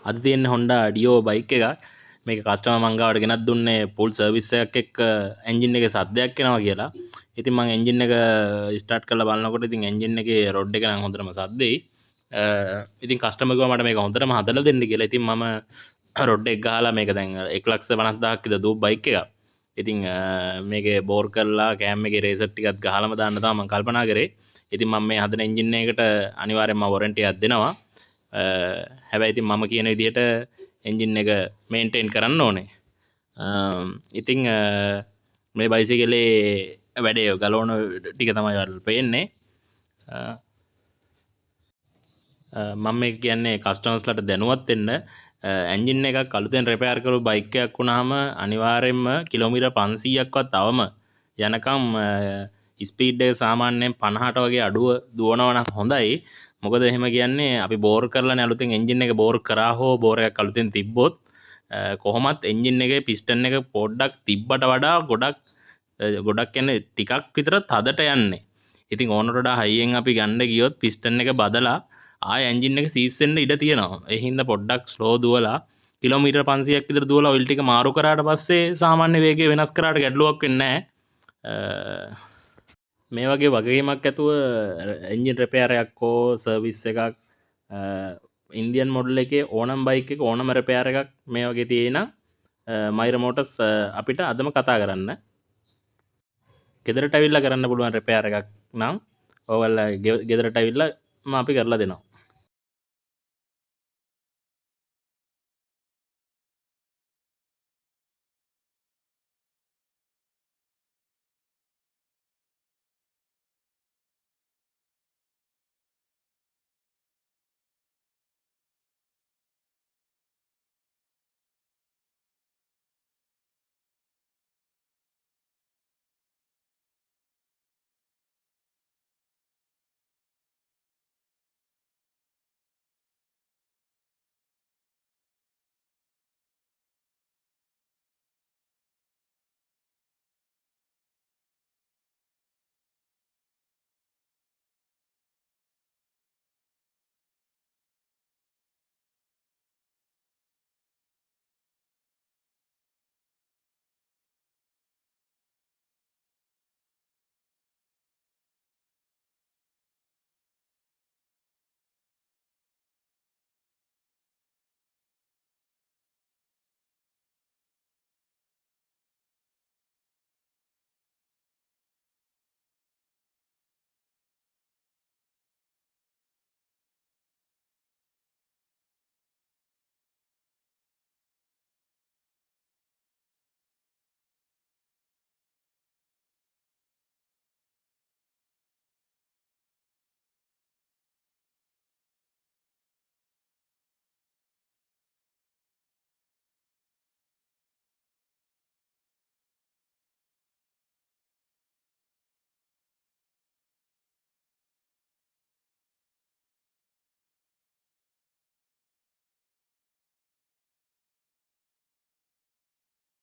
අද තියෙන Honda Dio bike එකක්. මේක කස්ටමර් මං ගාවට ගෙනත් දුන්නේ full service එකක් එක්ක එන්ජින් එකේ සද්දයක් එනවා කියලා. ඉතින් මං එන්ජින් එක ස්ටාර්ට් කරලා බලනකොට ඉතින් එන්ජින් එකේ රොඩ් එක නම් හොඳටම සද්දෙයි. ඉතින් කස්ටමර් කිව්වා මට මේක හොඳටම හදලා දෙන්න කියලා. ඉතින් මම රොඩ් එක ගහලා මේක දැන් 1,50,000ක් විතර දූප් බයික් එකක්. ඉතින් මේකේ බෝර් කරලා කෑම් එකේ රේසර් ටිකක් ගහලම දාන්න තමයි මම කල්පනා කරේ. ඉතින් මම මේ හදන එන්ජින් එකකට අනිවාර්යෙන්ම වොරන්ටි එකක් දෙනවා. හැබැයි ඉතින් මම කියන විදිහට එන්ජින් එක මේන්ටේන් කරන්න ඕනේ. ඉතින් මේ බයිසිකලේ වැඩේ ගලවන ටික තමයි ඔයාලට පේන්නේ. මම මේ කියන්නේ කස්ටමර්ස්ලාට දැනුවත් වෙන්න එන්ජින් එකක් අලුතෙන් රිපෙයාර් කරපු බයික් එකක් වුණාම අනිවාර්යයෙන්ම කිලෝමීටර් 500ක්වත් අවම යනකම් ස්පීඩ් එක සාමාන්‍යයෙන් 50ට වගේ අඩුව දුවනවා නම් හොඳයි. මොකද එහෙම කියන්නේ අපි බෝර් කරලානේ අලුතෙන් එන්ජින් එක බෝර් කරා හෝ බෝර් එකක් අලුතෙන් තිබ්බොත් කොහොමත් එන්ජින් එකේ පිස්ටන් එක පොඩ්ඩක් තිබ්බට වඩා ගොඩක් කියන්නේ ටිකක් විතර තදට යන්නේ. ඉතින් ඕනට වඩා හයියෙන් අපි ගන්න ගියොත් පිස්ටන් එක බදලා ආය එන්ජින් එක සීස් වෙන්න ඉඩ තියෙනවා. ඒ හින්දා පොඩ්ඩක් ස්ලෝ දුවලා කිලෝමීටර් 500ක් විතර දුවලා ඔයිල් ටික මාරු කරාට පස්සේ සාමාන්‍ය වේගය වෙනස් කරාට ගැටලුවක් වෙන්නේ නැහැ. මේ වගේ වගකීමක් ඇතුව එන්ජින් රිපෙයාර් එකක් හෝ සර්විස් එකක් ඉන්දියන් මොඩල් එකේ ඕනම බයික් එක ඕනම රිපෙයාර් එකක් මේ වගේ තියෙන මයිර මෝටර්ස් අපිට අදම කතා කරන්න. ගෙදරට ඇවිල්ලා කරන්න පුළුවන් රිපෙයාර් එකක් නම් ඔයාලා ගෙදරට ඇවිල්ලා අපි කරලා දෙනවා.